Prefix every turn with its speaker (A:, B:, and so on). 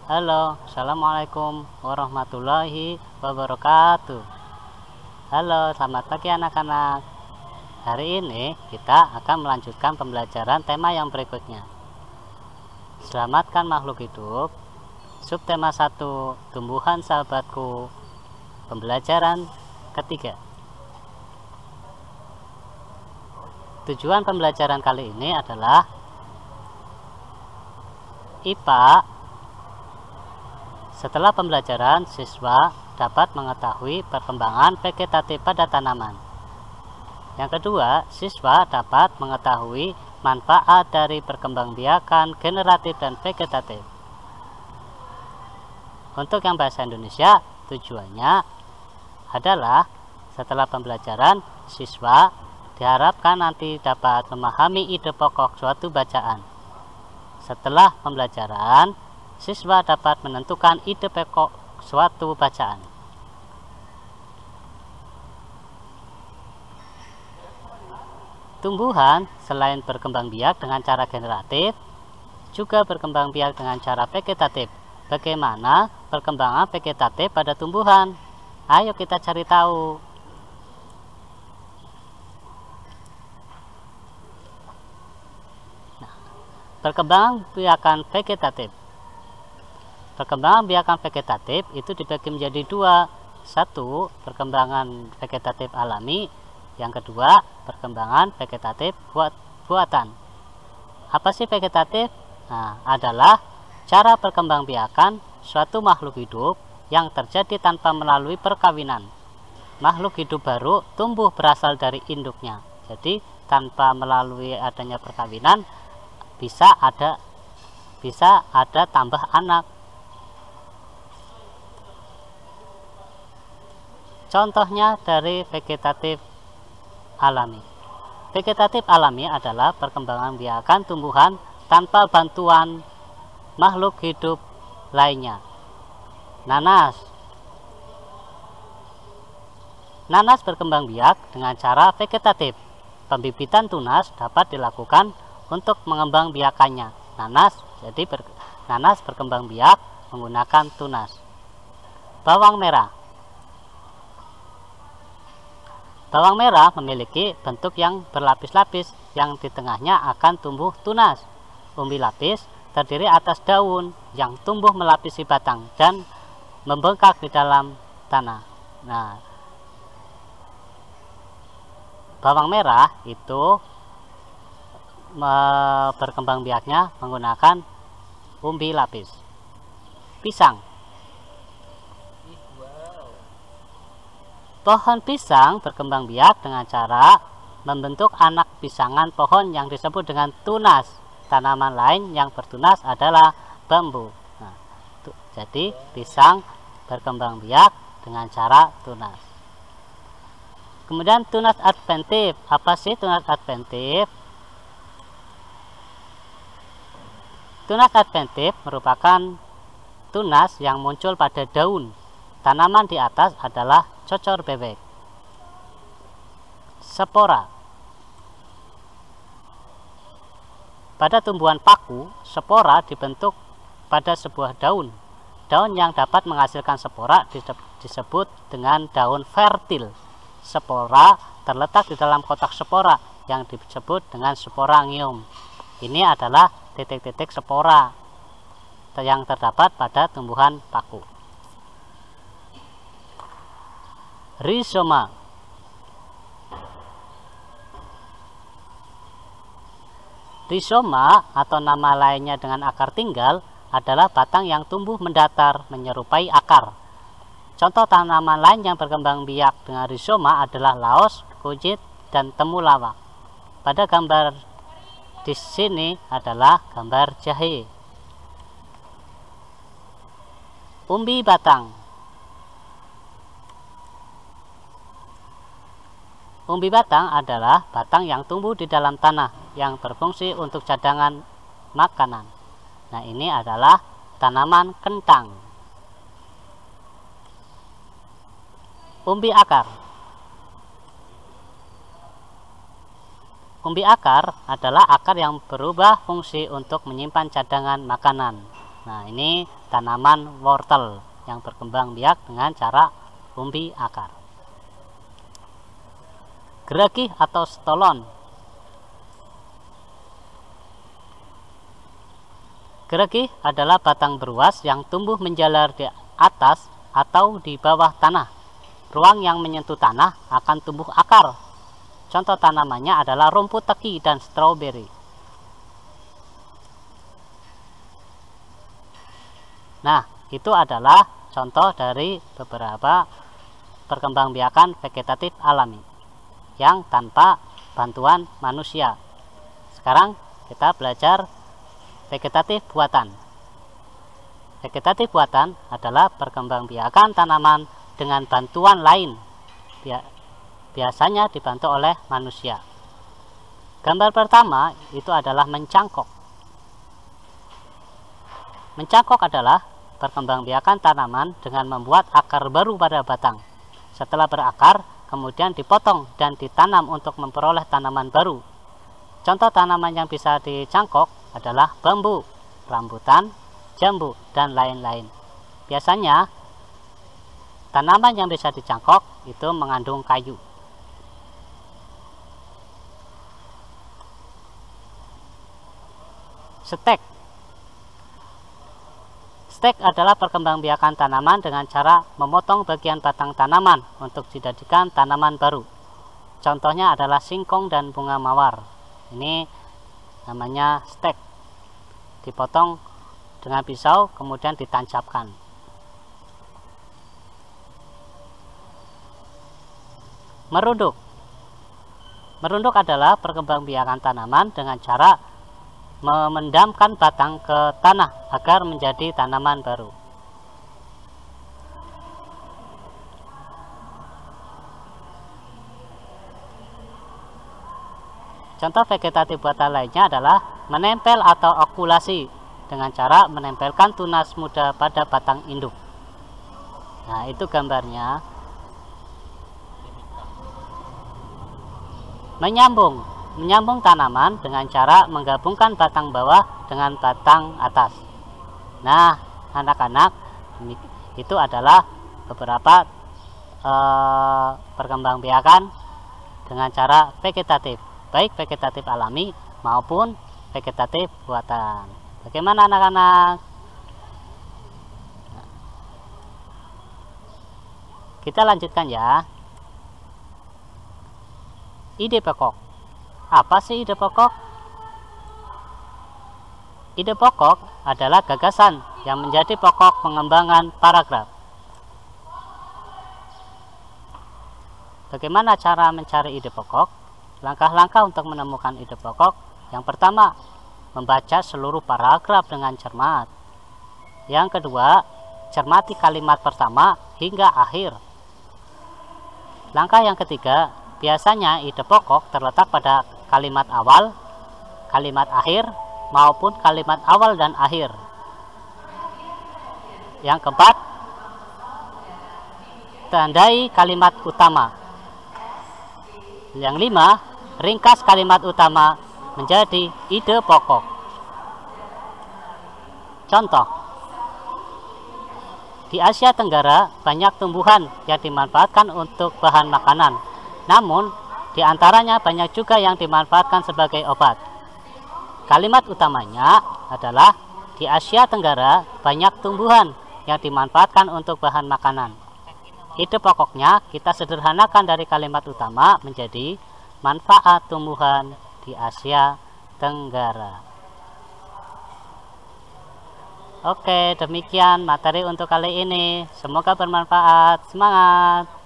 A: Halo, assalamualaikum warahmatullahi wabarakatuh. Halo, selamat pagi anak-anak. Hari ini kita akan melanjutkan pembelajaran tema yang berikutnya. Selamatkan makhluk hidup. Subtema 1, tumbuhan sahabatku. Pembelajaran ketiga. Tujuan pembelajaran kali ini adalah IPA. Setelah pembelajaran, siswa dapat mengetahui perkembangan vegetatif pada tanaman. Yang kedua, siswa dapat mengetahui manfaat dari perkembangbiakan generatif dan vegetatif. Untuk yang bahasa Indonesia, tujuannya adalah setelah pembelajaran, siswa diharapkan nanti dapat memahami ide pokok suatu bacaan. Setelah pembelajaran, siswa dapat menentukan ide pokok suatu bacaan. Tumbuhan selain berkembang biak dengan cara generatif, juga berkembang biak dengan cara vegetatif. Bagaimana perkembangan vegetatif pada tumbuhan? Ayo kita cari tahu. Perkembangan biakan vegetatif. Perkembangan biakan vegetatif itu dibagi menjadi dua. Satu, perkembangan vegetatif alami. Yang kedua, perkembangan vegetatif buatan. Apa sih vegetatif? Nah, adalah cara perkembangbiakan suatu makhluk hidup yang terjadi tanpa melalui perkawinan. Makhluk hidup baru tumbuh berasal dari induknya. Jadi, tanpa melalui adanya perkawinan, bisa ada tambah anak. Contohnya dari vegetatif alami. Vegetatif alami adalah perkembangan biakan tumbuhan tanpa bantuan makhluk hidup lainnya. Nanas. Nanas berkembang biak dengan cara vegetatif. Pembibitan tunas dapat dilakukan untuk mengembang biakannya. Nanas berkembang biak menggunakan tunas. Bawang merah. Bawang merah memiliki bentuk yang berlapis-lapis, yang di tengahnya akan tumbuh tunas. Umbi lapis terdiri atas daun yang tumbuh melapisi batang dan membengkak di dalam tanah. Nah, bawang merah itu berkembang biaknya menggunakan umbi lapis. Pisang. Pohon pisang berkembang biak dengan cara membentuk anak pisangan pohon yang disebut dengan tunas. Tanaman lain yang bertunas adalah bambu. Nah, jadi pisang berkembang biak dengan cara tunas. Kemudian tunas adventif. Apa sih tunas adventif? Tunas adventif merupakan tunas yang muncul pada daun. Tanaman di atas adalah cocor bebek. Spora. Pada tumbuhan paku, spora dibentuk pada sebuah daun. Daun yang dapat menghasilkan spora disebut dengan daun fertil. Spora terletak di dalam kotak spora yang disebut dengan sporangium. Ini adalah titik-titik spora yang terdapat pada tumbuhan paku. Rizoma. Rizoma atau nama lainnya dengan akar tinggal adalah batang yang tumbuh mendatar menyerupai akar. Contoh tanaman lain yang berkembang biak dengan rizoma adalah laos, kujit, dan temulawak. Pada gambar di sini adalah gambar jahe. Umbi batang. Umbi batang adalah batang yang tumbuh di dalam tanah yang berfungsi untuk cadangan makanan. Nah, ini adalah tanaman kentang. Umbi akar. Umbi akar adalah akar yang berubah fungsi untuk menyimpan cadangan makanan. Nah, ini tanaman wortel yang berkembang biak dengan cara umbi akar. Geragih atau stolon. Geragih adalah batang beruas yang tumbuh menjalar di atas atau di bawah tanah. Ruang yang menyentuh tanah akan tumbuh akar. Contoh tanamannya adalah rumput teki dan stroberi. Nah, itu adalah contoh dari beberapa perkembangbiakan vegetatif alami yang tanpa bantuan manusia. Sekarang kita belajar vegetatif buatan. Vegetatif buatan adalah perkembangbiakan tanaman dengan bantuan lain, biasanya dibantu oleh manusia. Gambar pertama itu adalah mencangkok. Mencangkok adalah perkembangbiakan tanaman dengan membuat akar baru pada batang. Setelah berakar, kemudian dipotong dan ditanam untuk memperoleh tanaman baru. Contoh tanaman yang bisa dicangkok adalah bambu, rambutan, jambu, dan lain-lain. Biasanya, tanaman yang bisa dicangkok itu mengandung kayu. Stek. Stek adalah perkembangbiakan tanaman dengan cara memotong bagian batang tanaman untuk dijadikan tanaman baru. Contohnya adalah singkong dan bunga mawar. Ini namanya stek. Dipotong dengan pisau kemudian ditancapkan. Merunduk. Merunduk adalah perkembangbiakan tanaman dengan cara memendamkan batang ke tanah agar menjadi tanaman baru. Contoh vegetatif buatan lainnya adalah menempel atau okulasi dengan cara menempelkan tunas muda pada batang induk. Nah, itu gambarnya. Menyambung tanaman dengan cara menggabungkan batang bawah dengan batang atas. Nah, anak-anak, itu adalah beberapa perkembangbiakan dengan cara vegetatif, baik vegetatif alami maupun vegetatif buatan. Bagaimana anak-anak? Kita lanjutkan ya. Ide pokok. Apa sih ide pokok? Ide pokok adalah gagasan yang menjadi pokok pengembangan paragraf. Bagaimana cara mencari ide pokok? Langkah-langkah untuk menemukan ide pokok. Yang pertama, membaca seluruh paragraf dengan cermat. Yang kedua, cermati kalimat pertama hingga akhir. Langkah yang ketiga, biasanya ide pokok terletak pada kalimat awal, kalimat akhir, maupun kalimat awal dan akhir. Yang keempat, tandai kalimat utama. Yang lima, ringkas kalimat utama menjadi ide pokok. Contoh, di Asia Tenggara banyak tumbuhan yang dimanfaatkan untuk bahan makanan. Namun, di antaranya banyak juga yang dimanfaatkan sebagai obat. Kalimat utamanya adalah di Asia Tenggara banyak tumbuhan yang dimanfaatkan untuk bahan makanan. Ide pokoknya kita sederhanakan dari kalimat utama menjadi manfaat tumbuhan di Asia Tenggara. Oke, demikian materi untuk kali ini. Semoga bermanfaat. Semangat!